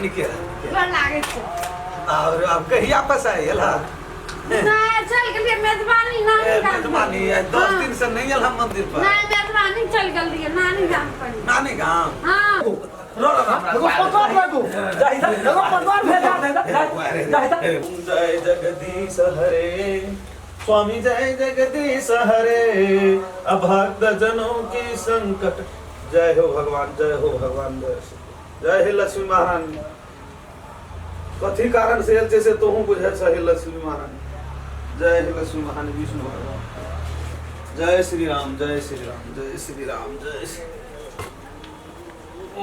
निके लागे छे और अब कहीं आपस आए हला ना चल गेलिए मेजबानी मेजबानी 10 दिन से नहीं हला मंदिर पर नहीं मेजबानी चल गेलिए नानी गांव पर नानी गांव हां रो पटवार लागू जाइदा एगो पटवार भेजा दे जाइदा जय जगदीश हरे स्वामी जय जगदीश हरे अभक्त जनों की संकट जय हो भगवान जय जय हे लक्ष्मी महारानी कथी कारण से जैसे तोहू बुझे सही लक्ष्मी महारानी जय हे लक्ष्मी महारानी विष्णु भगवान जय श्री राम जय श्री राम जय श्री राम जय श्री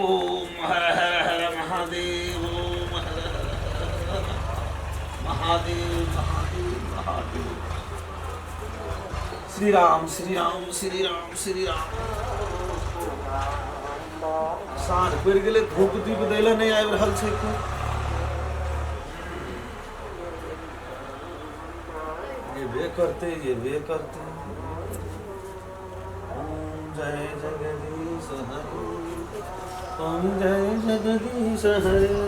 ओम हर हर हर महादेव ओम हर हर हर महादेव महादेव महादेव श्री राम श्री राम श्री राम श्री राम साँझ पड़ गए धूप दीप दैला नहीं आबि रहल छै ये वे करते ओम जय जगदीश हरे ओम जय जगदीश हरे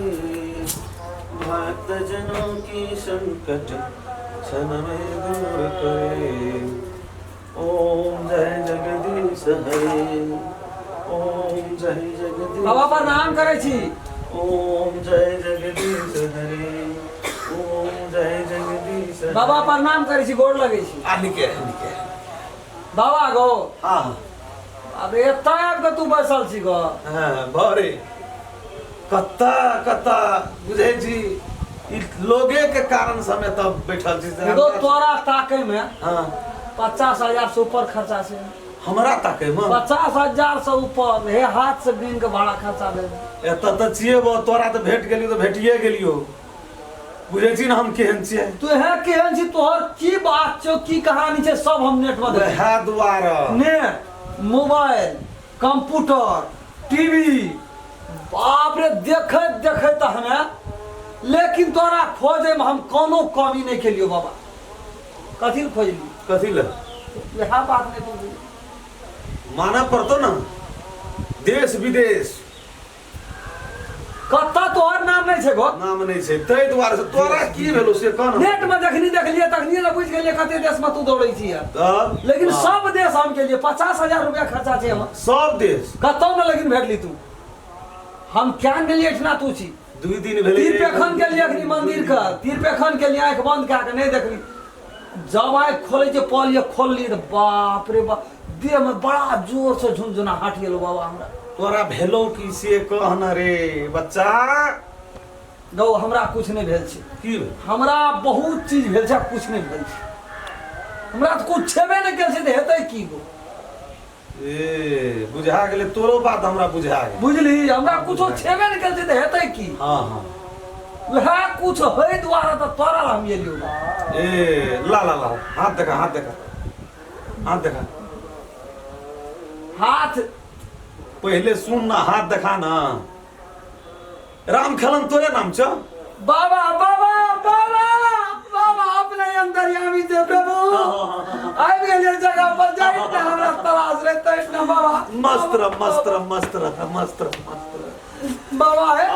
भक्त जनों की संकट क्षण में दूर करे ओम जय जगदीश हरे ओम जय जगदीश बाबा प्रणाम करे छी ओम जय जगदीश हरे ओम जय जगदीश बाबा प्रणाम करे छी गोड़ लगे छी निके बाबा गो हाँ अब एता आब के तू बैसल छी गो हाँ भरे कत्ता बुझे छी ई लोगे के कारण समय तब बैठल छी एगो तोरा ताके में हाँ 50,000 से ऊपर खर्चा से हमरा ताके में 50,000 से ऊपर हे हाथ से गिन के भाड़ा खर्चा दे एत त छिए बो तोरा त भेट गेलियो त भेटिए गेलियो बुझे छी ना हम केहन छिए तू है केहन छी तोहर की बात छौ की कहानी छै सब हम नेट में देख वह द्वारा नेट मोबाइल कंप्यूटर टीवी बाप रे देखत हमें लेकिन तोरा खोजे में हम कोनो कमी नहीं केलियो बाबा कथी खोजली कथी ले यह बात नहीं तू माना पड़तो ना देश विदेश कत्ता तोहर नाम नहीं छै गो नाम नहीं छै तै द्वारा से तोरा की भेलो से कहना नेट में देखलिए तखनी ना बुझ गेलिए कते देश में तू दौड़ै छी तब लेकिन सब देश हम के लिए 50,000 रुपया खर्चा छै हम सब देश कतौ न लेकिन भेटली तू हम क्या गेलिए इतना तू छी 2 दिन भेले तीर पेखन के लिए अखनी मंदिर का तीर पेखन के लिए आंख बंद कऽ के नहीं देखली जब आंख खोले जे पलिए खोलली त बाप रे बाप देह में बड़ा जोर से झुनझुना हट गेलो बाबा हमरा तोरा भेलो की से कहना रे बच्चा गौ हमरा कुछ नहीं भेल छै की हमरा बहुत चीज भेल छै कुछ नहीं भेल छै हमरा तो कुछ छेबे नहीं केल छै त हेतै की गो ए बुझा गेले तोरो बात हमरा बुझा गेल बुझली हमरा कुछो छेबे नहीं केल छै त हेतै की हां हां वह कुछ होय द्वारा त तोरा हम एलियो ए ला हाथ देखा हाथ पहले सुन ना हाथ देखा ना राम खलन तोरे नाम छ बाबा अपने अंतर्यामी दे प्रभु आइ गेलिए जगह पर जाई त हमरा तलाश रहतै न बाबा मस्त बाबा है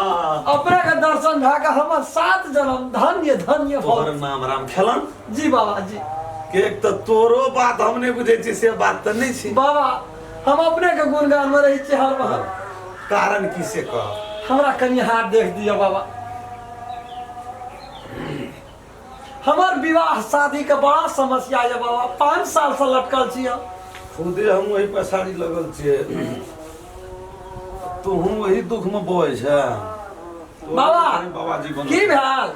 अपने के दर्शन भा के हमर 7 जन्म धन्य तोहर नाम राम खलन जी बाबा जी के एक त तोरो बात हमने बुझे छी से बात त नहीं छी बाबा हम अपने के गुणगान में रही छी हर बार कारण की से कह हमरा कनी हाथ देख दिया बाबा हमार विवाह शादी के बड़ा समस्या है बाबा 5 साल से लटकल छी खुदे हम वही पछाड़ी लगल छिए तू हम वही दुख में बोए छै बाबा जी बन की भेल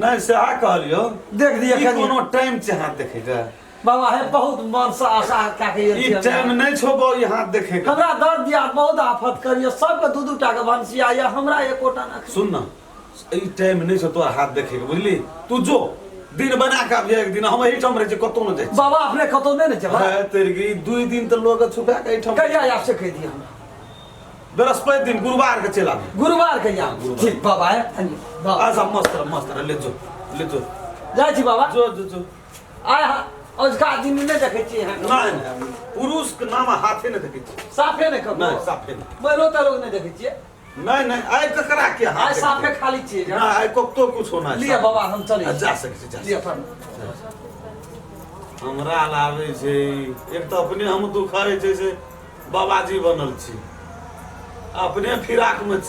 नहीं से आ कहलियो देख दिया ई कोनो टाइम छै हाथ देखे के बाबा है बहुत मन से आशा क्या के ई टाइम नहीं छोबो ई हाथ देखे के हमरा दर्द दिया बहुत आफत करियो सब के दू टा के भंसिया या हमरा एकोटा ना सुन ना ई टाइम नहीं छ तोरा हाथ देखे के बुझली तू जो दिन बना के आबि एक दिन हम एही ठाम रह जे कतो न जाय बाबा अपने कतो नहीं न जेबा तेरी 2 दिन त लोग छुपा के एही ठाम कहिया आपसे कह दिया हमरा बृहस्पति दिन गुरुवार के चला गुरुवार कहिया ठीक बाबा है आजा मस्त ले जो जाय छी बाबा जो आय औजका दिन नहीं देखे छी नहीं पुरुष के नाम हाथे नहीं देखे छी साफे नहीं कब नहीं साफे नहीं मैं रोता लोग नहीं देखे छी नहीं नहीं आइ ककरा के आज हाथ साफे खाली छियै ना आइ तो कुछ होना लिया बाबा हम चले जा सकै छी जा लिया पर हमरा लागे छै एक तो अपने हम दुखाए छै से बाबाजी बनल छी अपने फिराक में छी